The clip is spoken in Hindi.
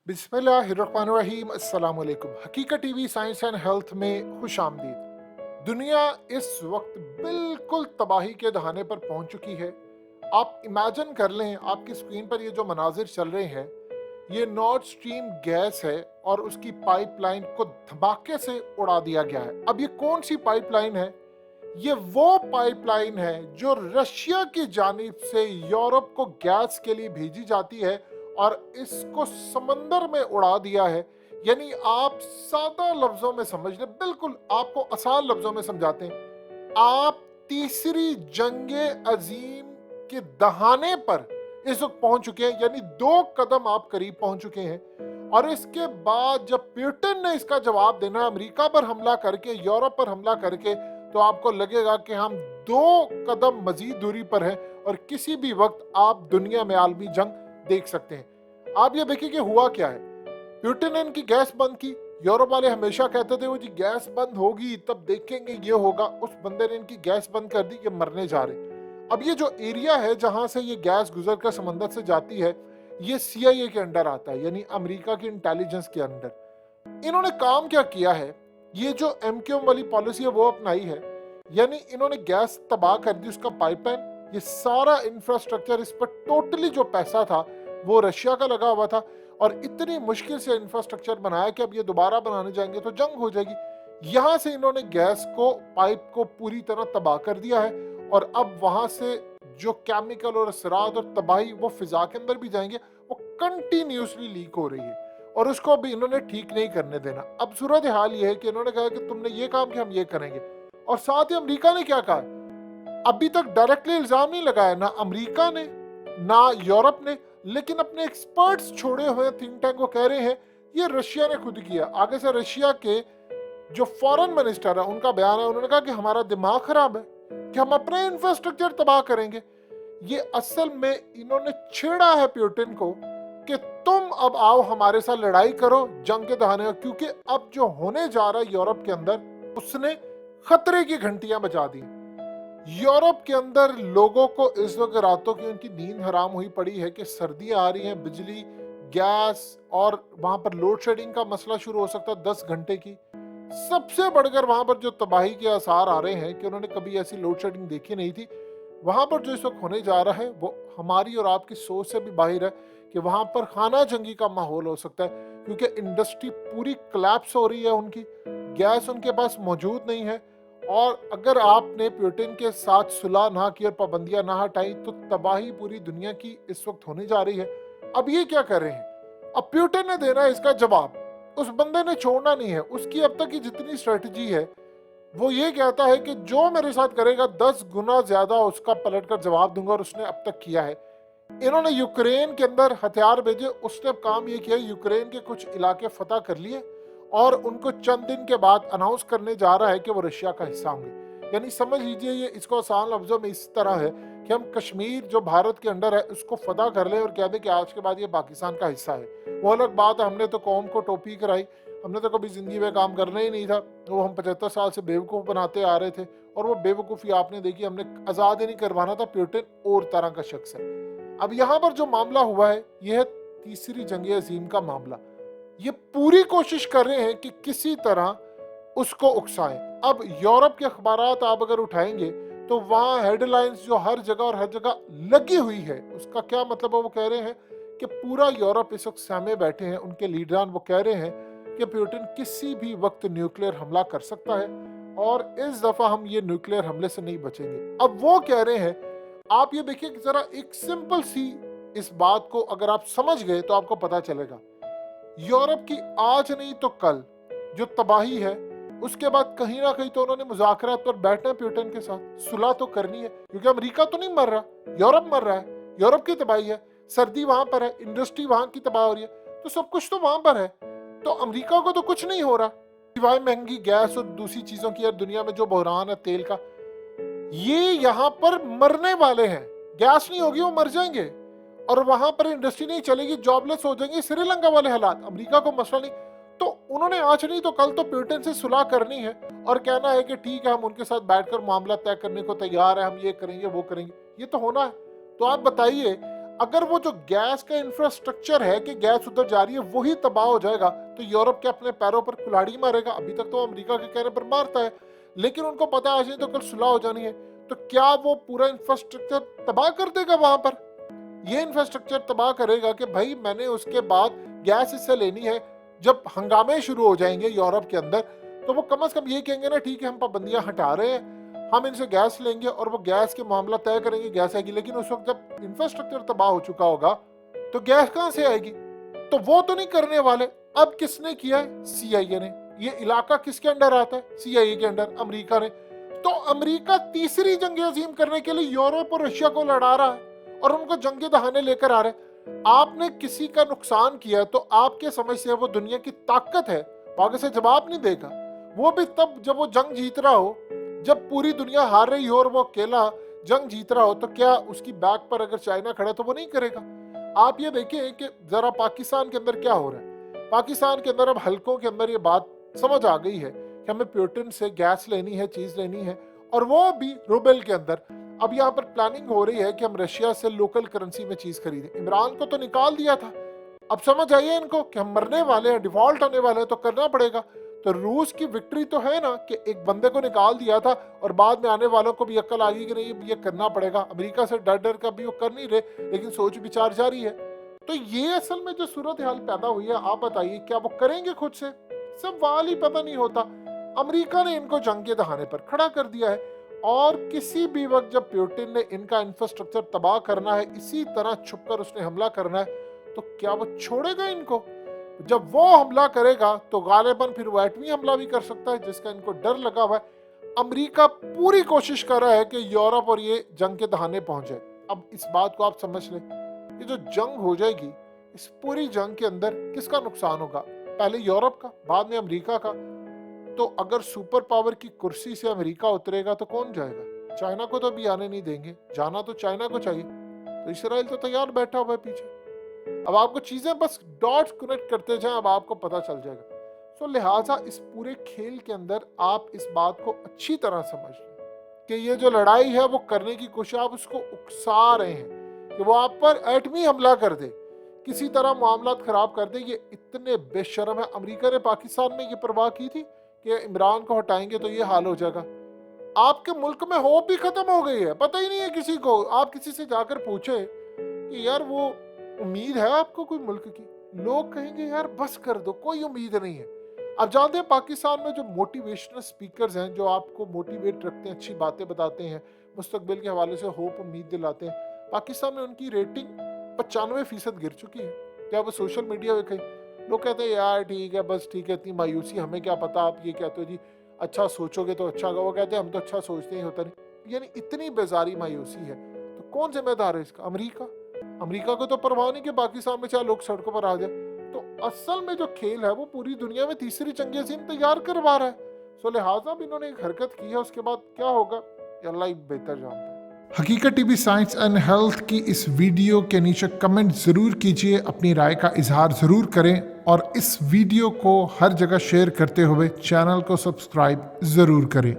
बिस्मिल्लाहिर्रहमानिर्रहीम। अस्सलाम वालेकुम। हकीकत टीवी साइंस एंड हेल्थ में खुश आमदीद। दुनिया इस वक्त बिल्कुल तबाही के दहाने पर पहुंच चुकी है। आप इमेजिन कर लें, आपकी स्क्रीन पर ये जो मनाजिर चल रहे हैं, ये नॉर्थ स्ट्रीम गैस है और उसकी पाइपलाइन को धमाके से उड़ा दिया गया है। अब ये कौन सी पाइपलाइन है? ये वो पाइपलाइन है जो रशिया की जानिब से यूरोप को गैस के लिए भेजी जाती है और इसको समंदर में उड़ा दिया है। यानी आप सादा लफ्जों में समझ लें, बिल्कुल आपको आसान लफ्जों में समझाते हैं। आप तीसरी जंगे अजीम के दहाने पर इस वक्त पहुंच चुके हैं, यानी 2 कदम आप करीब पहुंच चुके हैं। और इसके बाद जब पुतिन ने इसका जवाब देना, अमेरिका पर हमला करके, यूरोप पर हमला करके, तो आपको लगेगा कि हम 2 कदम मजीद दूरी पर हैं और किसी भी वक्त आप दुनिया में आलमी जंग देख सकते हैं। आप ये देखिए कि हुआ क्या है। पुतिन ने इनकी गैस बंद की। यूरोप वाले हमेशा कहते थे वो जी गैस बंद होगी तब देखेंगे ये होगा। उस बंदे ने इनकी गैस बंद कर दी, ये मरने जा रहे। अब ये जो एरिया है जहां से ये गैस गुजर कर समंदर से जाती है, ये CIA के अंडर आता है, यानी अमेरिका की इंटेलिजेंस के अंडर। इन्होंने काम क्या किया है, ये जो MQM वाली पॉलिसी है वो अपनाई है। यानी इन्होंने गैस तबाह कर दी, उसका पाइपलाइन, ये सारा इंफ्रास्ट्रक्चर, इस पर टोटली जो पैसा था वो रशिया का लगा हुआ था। और इतनी मुश्किल से इंफ्रास्ट्रक्चर बनाया कि अब ये दोबारा बनाने जाएंगे तो जंग हो जाएगी। यहां से इन्होंने गैस को, पाइप को पूरी तरह तबाह कर दिया है और अब वहां से जो केमिकल और असरात और तबाही वो फिजा के अंदर भी जाएंगे, वो कंटिन्यूसली लीक हो रही है और उसको भी इन्होंने ठीक नहीं करने देना। अब सूरत हाल ये है कि इन्होंने कहा कि तुमने ये काम किया, हम ये करेंगे। और साथ ही अमेरिका ने क्या कहा, अभी तक डायरेक्टली इल्जाम नहीं लगाया ना अमेरिका ने ना यूरोप ने, लेकिन अपने एक्सपर्ट्स छोड़े हुए थिंक टैंक को कह रहे हैं ये रशिया ने खुद किया। आगे से रशिया के जो फॉरेन मिनिस्टर है उनका बयान है, उन्होंने कहा कि हमारा दिमाग खराब है कि हम अपने इंफ्रास्ट्रक्चर तबाह करेंगे। ये असल में इन्होंने छेड़ा है पुतिन को कि तुम अब आओ हमारे साथ लड़ाई करो जंग के दहाने, क्योंकि अब जो होने जा रहा है यूरोप के अंदर, उसने खतरे की घंटियां बजा दी। यूरोप के अंदर लोगों को इस वक्त रातों की उनकी नींद हराम हुई पड़ी है कि सर्दियां आ रही हैं, बिजली, गैस और वहां पर लोड शेडिंग का मसला शुरू हो सकता है 10 घंटे की। सबसे बढ़कर वहां पर जो तबाही के आसार आ रहे हैं कि उन्होंने कभी ऐसी लोड शेडिंग देखी नहीं थी। वहां पर जो इस वक्त होने जा रहा है वो हमारी और आपकी सोच से भी बाहर है कि वहां पर खाना जंगी का माहौल हो सकता है, क्योंकि इंडस्ट्री पूरी कोलैप्स हो रही है, उनकी गैस उनके पास मौजूद नहीं है। और अगर आपने पुतिन के साथ सुलह ना की और पाबंदियां ना हटाई तो तबाही पूरी दुनिया की इस वक्त होने जा रही है। अब ये क्या कर रहे हैं, अब पुतिन ने देना है इसका जवाब। उस बंदे ने छोड़ना नहीं है। उसकी अब तक की जितनी स्ट्रेटजी है वो ये कहता है कि जो मेरे साथ करेगा 10 गुना ज्यादा उसका पलट कर जवाब दूंगा, और उसने अब तक किया है। इन्होंने यूक्रेन के अंदर हथियार भेजे, उसने अब काम ये किया, यूक्रेन के कुछ इलाके फतह कर लिए और उनको चंद दिन के बाद अनाउंस करने जा रहा है कि वो रशिया का हिस्सा होंगे। यानी समझ लीजिए ये इसको आसान लफ्जों में इस तरह है कि हम कश्मीर जो भारत के अंडर है उसको फतह कर लें और कह दें कि आज के बाद ये पाकिस्तान का हिस्सा है। वो अलग बात है, हमने तो कौम को टोपी कराई, हमने तो कभी जिंदगी में काम करना ही नहीं था, वो हम 75 साल से बेवकूफ़ बनाते आ रहे थे और वो बेवकूफ़ी आपने देखी, हमने आज़ाद ही नहीं करवाना था। पुतिन और तरह का शख्स है। अब यहाँ पर जो मामला हुआ है यह है तीसरी जंग अजीम का मामला। ये पूरी कोशिश कर रहे हैं कि किसी तरह उसको उकसाएं। अब यूरोप के अखबारात आप अगर उठाएंगे तो वहां हेडलाइंस जो हर जगह लगी हुई है, उसका क्या मतलब है, वो कह रहे हैं कि पूरा यूरोप इस वक्त सहमे बैठे हैं, उनके लीडरान वो कह रहे हैं कि पुतिन किसी भी वक्त न्यूक्लियर हमला कर सकता है और इस दफा हम ये न्यूक्लियर हमले से नहीं बचेंगे। अब वो कह रहे हैं, आप ये देखिए कि जरा एक सिंपल सी इस बात को अगर आप समझ गए तो आपको पता चलेगा। यूरोप की आज नहीं तो कल जो तबाही है, उसके बाद कहीं ना कहीं तो उन्होंने मुज़ाकरात पर बैठना है पुतिन के साथ, सुलह तो करनी है, क्योंकि अमेरिका तो नहीं मर रहा, यूरोप मर रहा है, यूरोप की तबाही है, सर्दी वहां पर है, इंडस्ट्री वहां की तबाह हो रही है, तो सब कुछ तो वहां पर है। तो अमेरिका को तो कुछ नहीं हो रहा सिवाय महंगी गैस और दूसरी चीजों की। यार दुनिया में जो बहरान है तेल का, ये यहाँ पर मरने वाले हैं। गैस नहीं होगी वो मर जाएंगे और वहां पर इंडस्ट्री नहीं चलेगी, जॉबलेस हो जाएंगे, श्रीलंका वाले हालात। अमेरिका को मसला नहीं, तो उन्होंने आज नहीं तो कल तो पुतिन से सुलह करनी है और कहना है कि ठीक है हम उनके साथ बैठकर मामला तय करने को तैयार है, हम ये करेंगे वो करेंगे, ये तो होना है। तो आप बताइए, अगर वो जो गैस का इंफ्रास्ट्रक्चर है कि गैस उधर जा रही है वही तबाह हो जाएगा तो यूरोप के अपने पैरों पर कुल्हाड़ी मारेगा। अभी तक तो अमेरिका के कहने पर मारता है, लेकिन उनको पता है आज नहीं तो कल सुलह हो जानी है। तो क्या वो पूरा इंफ्रास्ट्रक्चर तबाह कर देगा वहां पर? ये इंफ्रास्ट्रक्चर तबाह करेगा कि भाई मैंने उसके बाद गैस इससे लेनी है। जब हंगामे शुरू हो जाएंगे यूरोप के अंदर तो वो कम से कम ये कहेंगे ना ठीक है हम पाबंदियां हटा रहे हैं, हम इनसे गैस लेंगे और वो गैस के मामला तय करेंगे, गैस आएगी। लेकिन उस वक्त जब इंफ्रास्ट्रक्चर तबाह हो चुका होगा तो गैस कहां से आएगी? तो वो तो नहीं करने वाले। अब किसने किया है? सीआईए ने। ये इलाका किसके अंडर आता है? सीआईए के अंडर, अमेरिका ने। तो अमेरिका तीसरी जंग अजीम करने के लिए यूरोप और रशिया को लड़ा रहा है और उनको जंगे दहाने लेकर आ रहे। आपने किसी का नुकसान किया तो आपके समझ से वो दुनिया की ताकत है, आगे से जवाब नहीं देगा। वो भी तब जब वो जंग जीत रहा हो, जब पूरी दुनिया हार रही हो और वो अकेला जंग जीत रहा हो। तो क्या उसकी बैक पर अगर चाइना खड़ा तो वो नहीं करेगा? आप ये देखिए कि जरा पाकिस्तान के अंदर क्या हो रहा है। पाकिस्तान के अंदर अब हल्कों के अंदर ये बात समझ आ गई है कि हमें पुतिन से गैस लेनी है, चीज लेनी है, और वो भी रूबल के अंदर। अब यहाँ पर प्लानिंग हो रही है कि हम रशिया से लोकल करेंसी में चीज खरीदें। इमरान को तो निकाल दिया था, अब समझ आइए इनको कि हम मरने वाले हैं, डिफॉल्ट होने वाले हैं, तो करना पड़ेगा। तो रूस की विक्ट्री तो है ना कि एक बंदे को निकाल दिया था और बाद में आने वालों को भी अक्ल आ गई कि नहीं ये करना पड़ेगा। अमेरिका से डर डर का भी वो कर नहीं रहे, लेकिन सोच विचार जारी है। तो ये असल में जो सूरत हाल पैदा हुई है, आप बताइए क्या वो करेंगे खुद से? सवाल ही पता नहीं होता। अमेरिका ने इनको जंग के दहाने पर खड़ा कर दिया है और किसी भी वक्त जब पुतिन ने इनका इंफ्रास्ट्रक्चर तबाह करना है, इसी तरह छुपकर उसने हमला करना है, तो क्या वो छोड़ेगा इनको? जब वो हमला करेगा तो गालिबन फिर वो एटमी हमला भी कर सकता है, जिसका इनको डर लगा हुआ है। अमेरिका पूरी कोशिश कर रहा है कि यूरोप और ये जंग के दहाने पहुंचे। अब इस बात को आप समझ लें, ये जो जंग हो जाएगी, इस पूरी जंग के अंदर किसका नुकसान होगा? पहले यूरोप का, बाद में अमेरिका का। तो अगर सुपर पावर की कुर्सी से अमेरिका उतरेगा तो कौन जाएगा? चाइना को तो अभी आने नहीं देंगे, जाना तो चाइना को चाहिए। तो इसराइल तो तैयार बैठा हुआ है पीछे। अब आपको चीजें बस डॉट्स कनेक्ट करते जाएं, अब आपको पता चल जाएगा। सो लिहाजा इस पूरे खेल के अंदर आप इस बात को अच्छी तरह समझ लें कि ये जो लड़ाई है वो करने की कोशिश, आप उसको उकसा रहे हैं कि वो आप पर एटमी हमला कर दे, किसी तरह मामला खराब कर दे। ये इतने बेशर्म है। अमेरिका ने पाकिस्तान में ये परवाह की थी कि इमरान को हटाएंगे तो ये हाल हो जाएगा। आपके मुल्क में होप भी खत्म हो गई है, पता ही नहीं है किसी को। आप किसी से जाकर पूछे कि यार वो उम्मीद है आपको कोई मुल्क की, लोग कहेंगे यार बस कर दो, कोई उम्मीद नहीं है। अब जानते हैं पाकिस्तान में जो मोटिवेशनल स्पीकर्स हैं, जो आपको मोटिवेट रखते हैं, अच्छी बातें बताते हैं, मुस्तकबिल के हवाले से होप उम्मीद दिलाते हैं, पाकिस्तान में उनकी रेटिंग 95% गिर चुकी है। क्या वो सोशल मीडिया पे लोग कहते हैं यार ठीक है, बस ठीक है, इतनी मायूसी, हमें क्या पता, आप ये कहते हो जी अच्छा सोचोगे तो अच्छा होगा। वो कहते हैं हम तो अच्छा सोचते ही होता नहीं। यानी इतनी बेजारी मायूसी है। तो कौन जिम्मेदार है इसका? अमेरिका। अमेरिका को तो परवाह नहीं कि पाकिस्तान में चाहे लोग सड़कों पर आ जाए। तो असल में जो खेल है वो पूरी दुनिया में तीसरी जंग अज़ीम तैयार करवा रहा है। सो लिहाजा भी इन्होंने एक हरकत की है, उसके बाद क्या होगा अल्लाह ही बेहतर जानता है। हकीकत टीवी साइंस एंड हेल्थ की इस वीडियो के नीचे कमेंट ज़रूर कीजिए, अपनी राय का इजहार ज़रूर करें और इस वीडियो को हर जगह शेयर करते हुए चैनल को सब्सक्राइब ज़रूर करें।